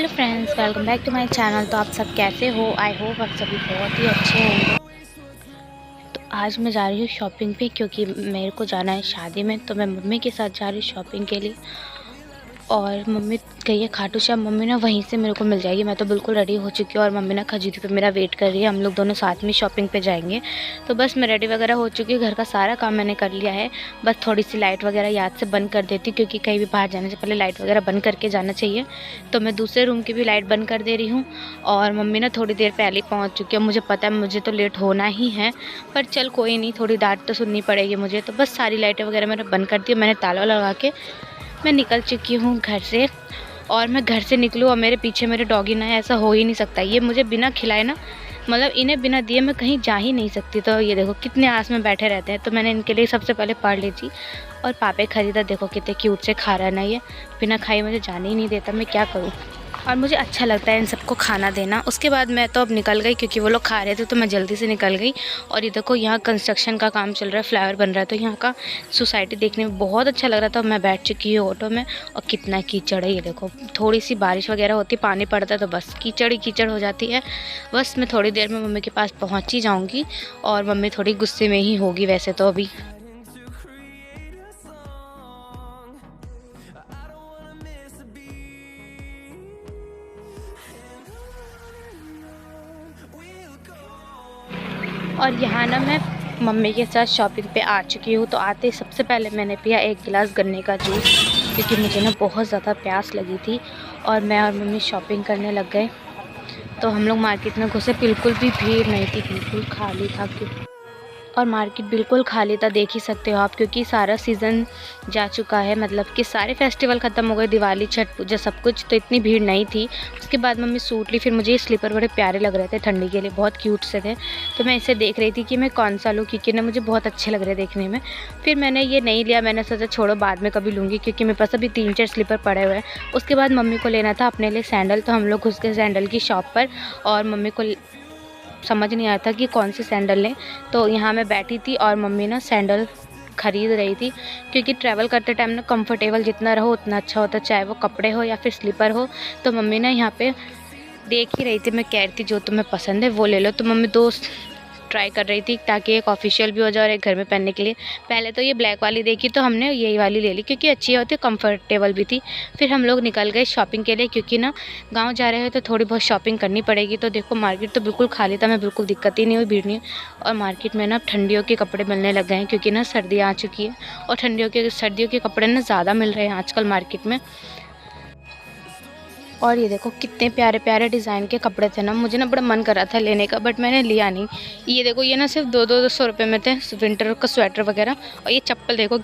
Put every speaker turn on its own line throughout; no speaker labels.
Hello friends, welcome back to my channel. तो आप सब कैसे हो? आई होप आप सभी बहुत ही अच्छे होंगे। तो आज मैं जा रही हूँ शॉपिंग पे, क्योंकि मेरे को जाना है शादी में। तो मैं मम्मी के साथ जा रही हूँ शॉपिंग के लिए। और मम्मी गई है खाटू श्याम। मम्मी ना वहीं से मेरे को मिल जाएगी। मैं तो बिल्कुल रेडी हो चुकी हूँ और मम्मी ना खजूरी पे मेरा वेट कर रही है। हम लोग दोनों साथ में शॉपिंग पे जाएंगे। तो बस मैं रेडी वगैरह हो चुकी हूँ। घर का सारा काम मैंने कर लिया है। बस थोड़ी सी लाइट वगैरह याद से बंद कर देती हूँ, क्योंकि कहीं भी बाहर जाने से पहले लाइट वगैरह बंद करके जाना चाहिए। तो मैं दूसरे रूम की भी लाइट बंद कर दे रही हूँ। और मम्मी ना थोड़ी देर पहले पहुँच चुकी है। मुझे पता है मुझे तो लेट होना ही है, पर चल कोई नहीं, थोड़ी डांट तो सुननी पड़ेगी मुझे। तो बस सारी लाइटें वगैरह मैंने बंद कर दी। मैंने ताला लगा के मैं निकल चुकी हूँ घर से। और मैं घर से निकलूँ और मेरे पीछे मेरे डॉगी ना है, ऐसा हो ही नहीं सकता। ये मुझे बिना खिलाए ना, मतलब इन्हें बिना दिए मैं कहीं जा ही नहीं सकती। तो ये देखो कितने आस में बैठे रहते हैं। तो मैंने इनके लिए सबसे पहले पार्ले जी और पापे खरीदा। देखो कितने क्यूट से खा रहा है ना, ये बिना खाए मुझे जाने ही नहीं देता। मैं क्या करूँ? और मुझे अच्छा लगता है इन सबको खाना देना। उसके बाद मैं तो अब निकल गई, क्योंकि वो लोग खा रहे थे तो मैं जल्दी से निकल गई। और ये देखो यहाँ कंस्ट्रक्शन का काम चल रहा है, फ्लाईओवर बन रहा है। तो यहाँ का सोसाइटी देखने में बहुत अच्छा लग रहा था। मैं बैठ चुकी हूँ ऑटो में और कितना कीचड़ है। ये देखो थोड़ी सी बारिश वगैरह होती, पानी पड़ता है तो बस कीचड़ ही कीचड़ हो जाती है। बस मैं थोड़ी देर में मम्मी के पास पहुँच ही जाऊँगी। और मम्मी थोड़ी गुस्से में ही होगी वैसे तो अभी। और यहाँ ना मैं मम्मी के साथ शॉपिंग पे आ चुकी हूँ। तो आते ही सबसे पहले मैंने पिया एक गिलास गन्ने का जूस, क्योंकि मुझे ना बहुत ज़्यादा प्यास लगी थी। और मैं और मम्मी शॉपिंग करने लग गए। तो हम लोग मार्केट में घुसे, बिल्कुल भी भीड़ नहीं थी, बिल्कुल खाली था। और मार्केट बिल्कुल खाली था, देख ही सकते हो आप, क्योंकि सारा सीज़न जा चुका है। मतलब कि सारे फेस्टिवल ख़त्म हो गए, दिवाली, छठ पूजा, सब कुछ। तो इतनी भीड़ नहीं थी। उसके बाद मम्मी सूट ली। फिर मुझे ये स्लीपर बड़े प्यारे लग रहे थे ठंडी के लिए, बहुत क्यूट से थे। तो मैं इसे देख रही थी कि मैं कौन सा लूँ, क्योंकि ना मुझे बहुत अच्छे लग रहे देखने में। फिर मैंने ये नहीं लिया। मैंने सोचा छोड़ो, बाद में कभी लूँगी, क्योंकि मेरे पास अभी 3-4 स्लीपर पड़े हुए हैं। उसके बाद मम्मी को लेना था अपने लिए सैंडल। तो हम लोग घुस गए सैंडल की शॉप पर। और मम्मी को समझ नहीं आया था कि कौन सी सैंडल लें। तो यहाँ मैं बैठी थी और मम्मी ना सैंडल ख़रीद रही थी, क्योंकि ट्रैवल करते टाइम ना कंफर्टेबल जितना रहो उतना अच्छा होता है, चाहे वो कपड़े हो या फिर स्लीपर हो। तो मम्मी ना यहाँ पे देख ही रही थी। मैं कह रही थी जो तुम्हें पसंद है वो ले लो। तो मम्मी दो ट्राई कर रही थी, ताकि एक ऑफिशियल भी हो जाए और एक घर में पहनने के लिए। पहले तो ये ब्लैक वाली देखी तो हमने यही वाली ले ली, क्योंकि अच्छी होती, कंफर्टेबल भी थी। फिर हम लोग निकल गए शॉपिंग के लिए, क्योंकि ना गांव जा रहे हैं तो थोड़ी बहुत शॉपिंग करनी पड़ेगी। तो देखो मार्केट तो बिल्कुल खाली था, मैं बिल्कुल दिक्कत ही नहीं हुई, भीड़ नहीं। और मार्केट में ना ठंडियों के कपड़े मिलने लग गए हैं, क्योंकि ना सर्दियाँ आ चुकी है। और सर्दियों के कपड़े ना ज़्यादा मिल रहे हैं आजकल मार्केट में। और ये देखो कितने प्यारे प्यारे डिज़ाइन के कपड़े थे ना, मुझे ना बड़ा मन कर रहा था लेने का, बट मैंने लिया नहीं। ये देखो ये ना सिर्फ 200 रुपये में थे, विंटर का स्वेटर वगैरह। और ये चप्पल देखो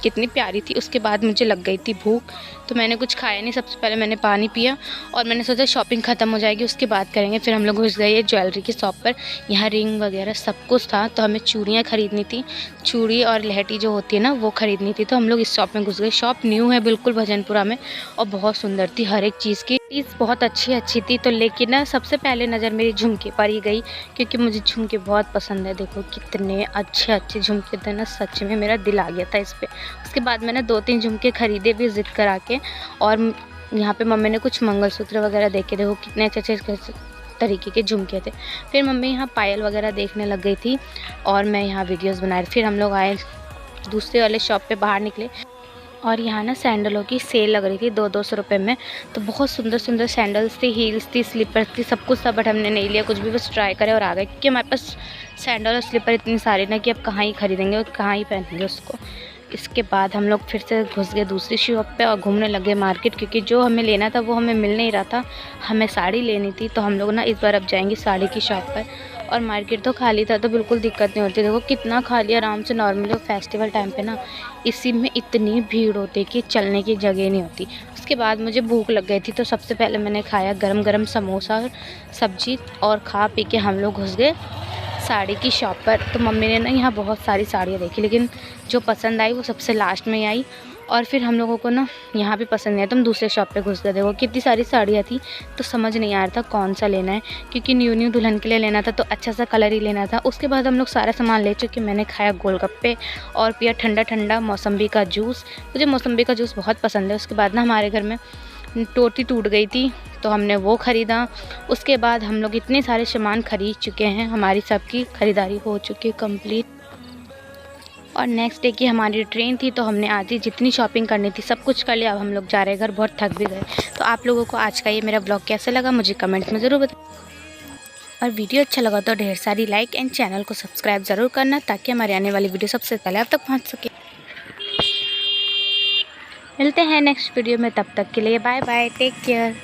कितनी प्यारी थी। उसके बाद मुझे लग गई थी भूख, तो मैंने कुछ खाया नहीं। सबसे पहले मैंने पानी पिया और मैंने सोचा शॉपिंग ख़त्म हो जाएगी उसके बाद करेंगे। फिर हम लोग घुस गए ज्वेलरी की शॉप पर। यहाँ रिंग वगैरह सब कुछ था। तो हमें चूड़ियाँ ख़रीदनी थी, चूड़ी और लहठी जो होती है ना वो ख़रीदनी थी। तो हम लोग इस शॉप में घुस गए। शॉप न्यू है बिल्कुल भजनपुरा में, और बहुत सुंदर थी। हर एक चीज़ की चीज़ बहुत अच्छी थी। तो लेकिन ना सबसे पहले नज़र मेरी झुमके पर ही गई, क्योंकि मुझे झुमके बहुत पसंद है। देखो कितने अच्छे झुमके थे ना, सच में मेरा दिल आ गया था इस पर। उसके बाद मैंने 2-3 झुमके खरीदे भी ज़िद करा के। और यहाँ पे मम्मी ने कुछ मंगलसूत्र वगैरह देखे, देखो कितने अच्छे तरीके के झुमके थे। फिर मम्मी यहाँ पायल वगैरह देखने लग गई थी और मैं यहाँ वीडियोस बना रही। फिर हम लोग आए दूसरे वाले शॉप पे, बाहर निकले। और यहाँ ना सैंडलों की सेल लग रही थी 200 रुपये में। तो बहुत सुंदर सैंडल्स थी, हील्स थी, स्लीपर्स थी, सब कुछ था। बट हमने नहीं लिया कुछ भी, बस ट्राई करे और आ गए, क्योंकि हमारे पास सैंडल और स्लीपर इतनी सारी ना कि अब कहाँ ही खरीदेंगे और कहाँ ही पहनेंगे उसको। इसके बाद हम लोग फिर से घुस गए दूसरी शॉप पे और घूमने लगे मार्केट, क्योंकि जो हमें लेना था वो हमें मिल नहीं रहा था। हमें साड़ी लेनी थी, तो हम लोग ना इस बार अब जाएंगे साड़ी की शॉप पर। और मार्केट तो खाली था, तो बिल्कुल दिक्कत नहीं होती। देखो कितना खाली, आराम से नॉर्मली फेस्टिवल टाइम पे ना इसी में इतनी भीड़ होती है कि चलने की जगह नहीं होती। उसके बाद मुझे भूख लग गई थी, तो सबसे पहले मैंने खाया गरम समोसा और सब्जी। और खा पी के हम लोग घुस गए साड़ी की शॉप पर। तो मम्मी ने ना यहाँ बहुत सारी साड़ियाँ देखी, लेकिन जो पसंद आई वो सबसे लास्ट में आई। और फिर हम लोगों को ना यहाँ भी पसंद नहीं आया, तो हम दूसरे शॉप पे घुस गए। देखो कितनी सारी साड़ियाँ थी, तो समझ नहीं आ रहा था कौन सा लेना है, क्योंकि न्यू दुल्हन के लिए लेना था तो अच्छा सा कलर ही लेना था। उसके बाद हम लोग सारा सामान ले चुके। मैंने खाया गोलगप्पे और पिया ठंडा मौसम्बी का जूस। मुझे मौसम्बी का जूस बहुत पसंद है। उसके बाद ना हमारे घर में टोटी टूट गई थी तो हमने वो ख़रीदा। उसके बाद हम लोग इतने सारे सामान ख़रीद चुके हैं, हमारी सबकी ख़रीदारी हो चुकी है कंप्लीट। और नेक्स्ट डे की हमारी ट्रेन थी तो हमने आधी जितनी शॉपिंग करनी थी सब कुछ कर लिया। अब हम लोग जा रहे हैं घर, बहुत थक भी गए। तो आप लोगों को आज का ये मेरा ब्लॉग कैसा लगा मुझे कमेंट्स में ज़रूर बताएं, और वीडियो अच्छा लगा तो ढेर सारी लाइक एंड चैनल को सब्सक्राइब ज़रूर करना ताकि हमारी आने वाली वीडियो सबसे पहले आप तक पहुँच सके। मिलते हैं नेक्स्ट वीडियो में, तब तक के लिए बाय बाय, टेक केयर।